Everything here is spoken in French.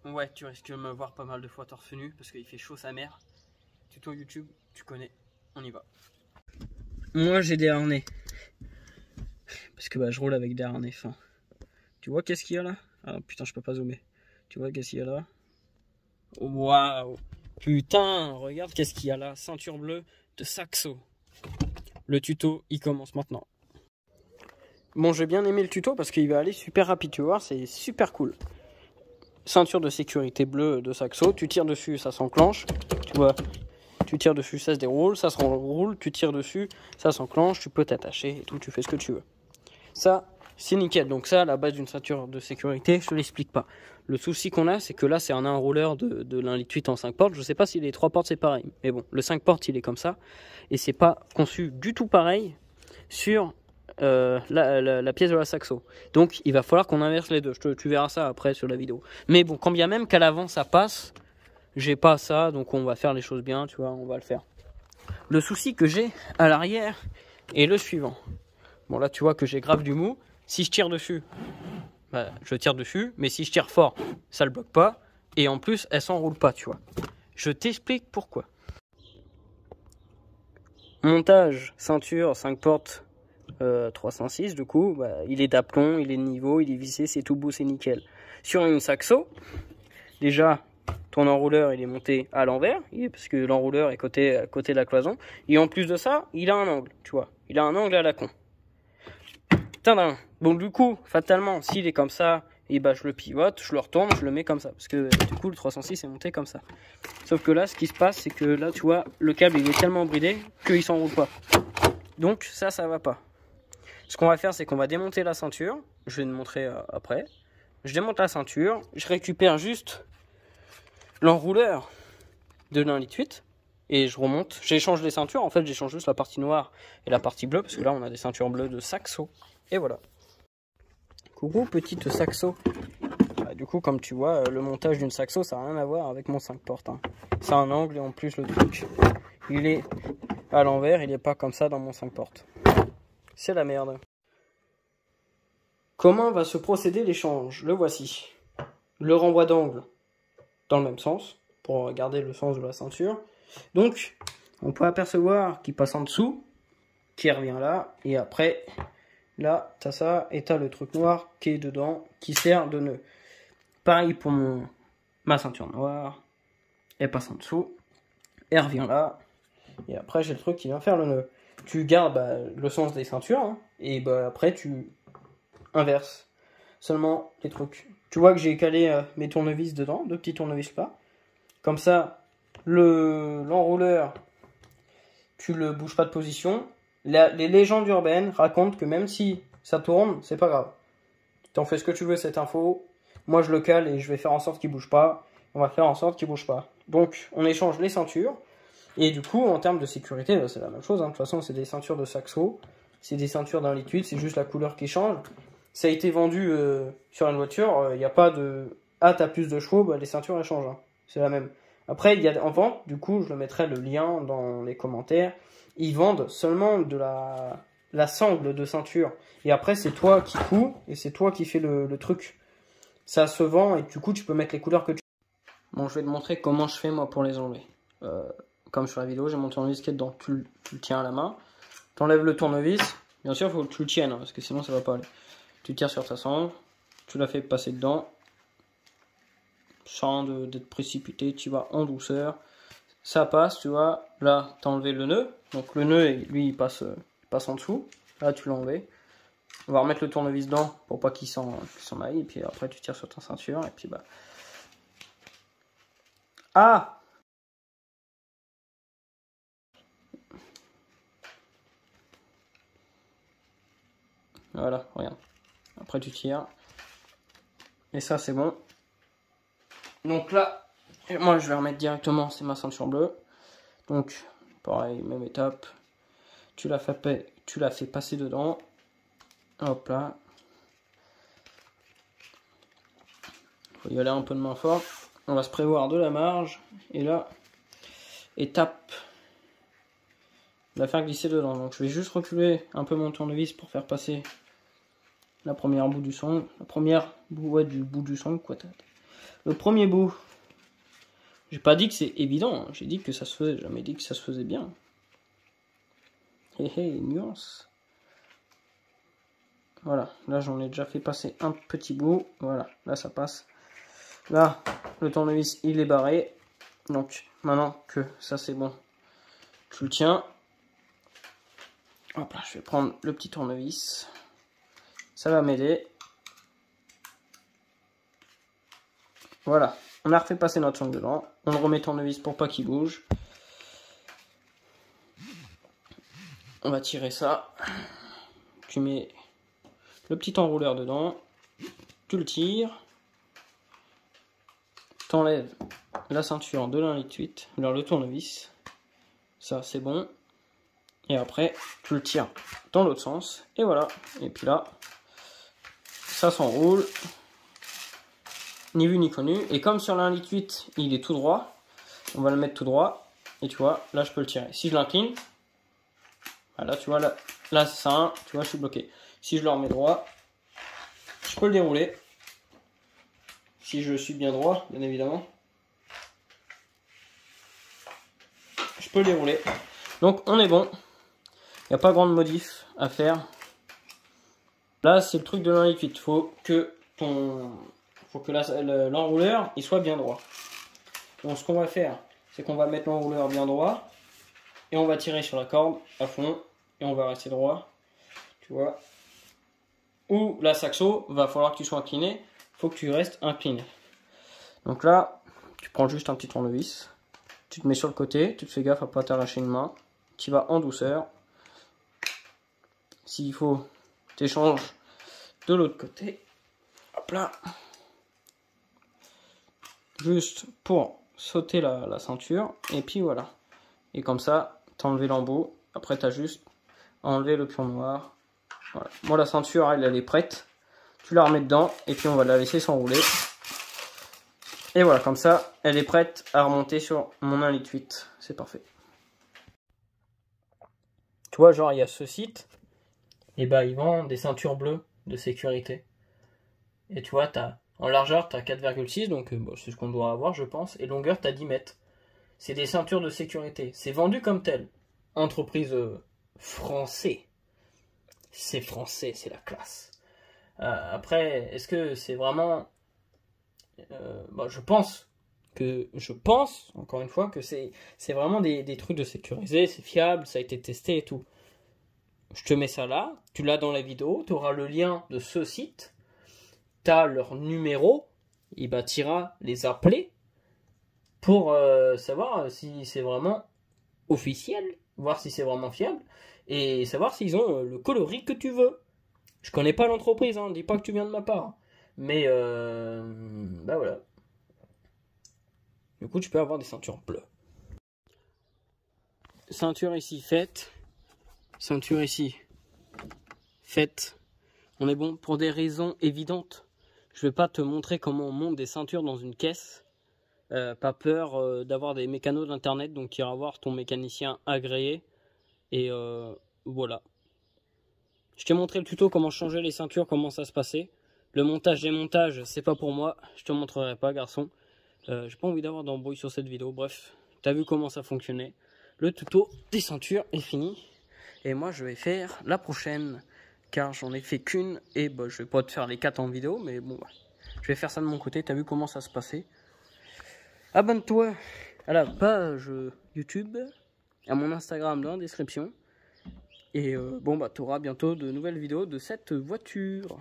Ouais, tu risques de me voir pas mal de fois torse nu parce qu'il fait chaud sa mère. Tuto YouTube, tu connais, on y va. Moi j'ai des harnais. Parce que je roule avec des harnais fins. Tu vois qu'est-ce qu'il y a là? Ah putain, je peux pas zoomer. Tu vois qu'est-ce qu'il y a là? Waouh! Putain, regarde qu'est-ce qu'il y a là. Ceinture bleue de Saxo. Le tuto, il commence maintenant. Bon, j'ai bien aimé le tuto parce qu'il va aller super rapide, tu vois, c'est super cool. Ceinture de sécurité bleue de Saxo, tu tires dessus, ça s'enclenche, tu vois, tu tires dessus, ça se déroule, ça se roule, tu tires dessus, ça s'enclenche, tu peux t'attacher et tout, tu fais ce que tu veux. Ça, c'est nickel, donc ça, à la base d'une ceinture de sécurité, je te l'explique pas. Le souci qu'on a, c'est que là, c'est un enrouleur de l'1,8 litre en 5 portes, je sais pas si les 3 portes c'est pareil, mais bon, le 5 portes il est comme ça, et c'est pas conçu du tout pareil sur la pièce de la Saxo. Donc il va falloir qu'on inverse les deux. Tu verras ça après sur la vidéo. Mais bon, quand bien même qu'à l'avant ça passe, j'ai pas ça, donc on va faire les choses bien, tu vois, on va le faire. Le souci que j'ai à l'arrière est le suivant. Bon là tu vois que j'ai grave du mou. Si je tire dessus, je tire dessus, mais si je tire fort, ça le bloque pas. Et en plus, elle s'enroule pas, tu vois. Je t'explique pourquoi. Montage, ceinture, 5 portes. 306 du coup, il est d'aplomb, il est de niveau, il est vissé, c'est tout beau, c'est nickel. Sur une Saxo, déjà ton enrouleur il est monté à l'envers, parce que l'enrouleur est à côté de la cloison, et en plus de ça, il a un angle, tu vois, il a un angle à la con. Tadam. Bon du coup, fatalement, s'il est comme ça, et je le pivote, je le retourne, je le mets comme ça, parce que du coup le 306 est monté comme ça. Sauf que là, ce qui se passe, c'est que là, tu vois, le câble il est tellement bridé qu'il s'enroule pas. Donc ça va pas. Ce qu'on va faire, c'est qu'on va démonter la ceinture. Je vais te montrer après. Je démonte la ceinture. Je récupère juste l'enrouleur de l'1,8 litre. Et je remonte. J'échange les ceintures. En fait, j'échange juste la partie noire et la partie bleue. Parce que là, on a des ceintures bleues de Saxo. Et voilà. Coucou, petite Saxo. Du coup, comme tu vois, le montage d'une Saxo, ça n'a rien à voir avec mon 5 portes. Hein. C'est un angle et en plus, le truc, il est à l'envers. Il n'est pas comme ça dans mon 5 portes. C'est la merde. Comment va se procéder l'échange? Le voici. Le renvoi d'angle dans le même sens, pour garder le sens de la ceinture. Donc, on peut apercevoir qu'il passe en dessous, qui revient là, et après, là, t'as ça, et t'as le truc noir qui est dedans, qui sert de nœud. Pareil pour ma ceinture noire, elle passe en dessous, elle revient là, et après j'ai le truc qui vient faire le nœud. Tu gardes le sens des ceintures, hein, et après tu inverses seulement les trucs. Tu vois que j'ai calé mes tournevis dedans, 2 petits tournevis là. Comme ça, l'enrouleur, tu le bouges pas de position. Les légendes urbaines racontent que même si ça tourne, c'est pas grave. T'en fais ce que tu veux cette info. Moi je le cale et je vais faire en sorte qu'il bouge pas. On va faire en sorte qu'il bouge pas. Donc on échange les ceintures. Et du coup, en termes de sécurité, c'est la même chose. Hein. De toute façon, c'est des ceintures de Saxo. C'est des ceintures d'1,8 litre. C'est juste la couleur qui change. Ça a été vendu sur une voiture. Il n'y a pas de... Ah, t'as plus de chevaux, les ceintures elles changent. Hein. C'est la même. Après, il y a en vente. Du coup, je mettrai le lien dans les commentaires. Ils vendent seulement de la sangle de ceinture. Et après, c'est toi qui couds. Et c'est toi qui fais le truc. Ça se vend. Et du coup, tu peux mettre les couleurs que tu veux. Bon, je vais te montrer comment je fais moi pour les enlever. Comme sur la vidéo, j'ai mon tournevis qui est dedans. Tu le tiens à la main. Tu enlèves le tournevis. Bien sûr, il faut que tu le tiennes, hein, parce que sinon ça va pas aller. Tu tires sur ta sangle. Tu la fais passer dedans. Sans d'être précipité, tu vas en douceur. Ça passe, tu vois. Là, tu as enlevé le nœud. Donc le nœud, lui, il passe en dessous. Là, tu l'as enlevé. On va remettre le tournevis dedans pour pas qu'il s'en aille. Et puis après, tu tires sur ta ceinture. Et puis Ah! Voilà, regarde. Après tu tires. Et ça c'est bon. Donc là, moi je vais remettre directement, c'est ma ceinture bleue. Donc pareil, même étape. Tu la fais passer dedans. Hop là. Faut y aller un peu de main forte. On va se prévoir de la marge. Et là, étape. La faire glisser dedans. Donc je vais juste reculer un peu mon tournevis pour faire passer la première bout du son, la première bout du son, quoi. le premier bout. J'ai pas dit que c'est évident, hein. J'ai dit que ça se faisait, j'ai jamais dit que ça se faisait bien. Hé hé, nuance. Voilà, là j'en ai déjà fait passer un petit bout. Voilà, là ça passe. Là, le tournevis il est barré. Donc maintenant que ça c'est bon, tu le tiens. Hop là, je vais prendre le petit tournevis. Ça va m'aider. Voilà, on a refait passer notre sonde dedans. On le remet tournevis pour pas qu'il bouge. On va tirer ça. Tu mets le petit enrouleur dedans. Tu le tires. T'enlèves la ceinture de l'1,8 litre, alors le tournevis. Ça, c'est bon. Et après, tu le tires dans l'autre sens. Et voilà. Et puis là, ça s'enroule. Ni vu ni connu. Et comme sur l'1,8 litre, il est tout droit, on va le mettre tout droit. Et tu vois, là, je peux le tirer. Si je l'incline, voilà, tu vois, là c'est ça. Tu vois, je suis bloqué. Si je le remets droit, je peux le dérouler. Si je suis bien droit, bien évidemment. Je peux le dérouler. Donc, on est bon. Il n'y a pas grande modif à faire. Là, c'est le truc de l'1,8. Faut que l'enrouleur il soit bien droit. Donc, ce qu'on va faire, c'est qu'on va mettre l'enrouleur bien droit. Et on va tirer sur la corde à fond. Et on va rester droit. Tu vois. Ou la saxo, va falloir que tu sois incliné. Faut que tu restes incliné. Donc là, tu prends juste un petit tournevis. Tu te mets sur le côté. Tu te fais gaffe à ne pas t'arracher une main. Tu vas en douceur. S'il faut, tu échanges de l'autre côté. Hop là. Juste pour sauter la ceinture. Et puis voilà. Et comme ça, tu as enlevé l'embout. Après, tu as juste enlevé le pion noir. Voilà. Moi, la ceinture, elle est prête. Tu la remets dedans. Et puis, on va la laisser s'enrouler. Et voilà, comme ça, elle est prête à remonter sur mon 1,8 litre. C'est parfait. Tu vois, genre, il y a ce site. Et bah, ils vendent des ceintures bleues de sécurité. Et tu vois, en largeur, tu as 4,6, donc c'est ce qu'on doit avoir, je pense. Et longueur, tu as 10 mètres. C'est des ceintures de sécurité. C'est vendu comme tel. Entreprise français. C'est français, c'est la classe. Après, est-ce que c'est vraiment... je pense, encore une fois, que c'est vraiment des trucs de sécurisé, c'est fiable, ça a été testé et tout. Je te mets ça là, tu l'as dans la vidéo, tu auras le lien de ce site, tu as leur numéro, et bah tu iras les appeler pour savoir si c'est vraiment officiel, voir si c'est vraiment fiable, et savoir s'ils ont le coloris que tu veux. Je connais pas l'entreprise, hein, dis pas que tu viens de ma part. Mais bah voilà. Du coup, tu peux avoir des ceintures bleues. Ceinture ici faite. Ceinture ici faite. On est bon pour des raisons évidentes. Je vais pas te montrer comment on monte des ceintures dans une caisse. Pas peur d'avoir des mécanos d'internet. Donc tu iras voir ton mécanicien agréé. Et voilà. Je t'ai montré le tuto comment changer les ceintures, comment ça se passait. Le montage des montages, c'est pas pour moi. Je te montrerai pas, garçon. J'ai pas envie d'avoir d'embrouille sur cette vidéo. Bref, t'as vu comment ça fonctionnait. Le tuto des ceintures est fini. Et moi, je vais faire la prochaine. Car j'en ai fait qu'une. Et bah, je vais pas te faire les 4 en vidéo. Mais bon, je vais faire ça de mon côté. T'as vu comment ça se passait. Abonne-toi à la page YouTube. À mon Instagram dans la description. Et bon, bah, tu auras bientôt de nouvelles vidéos de cette voiture.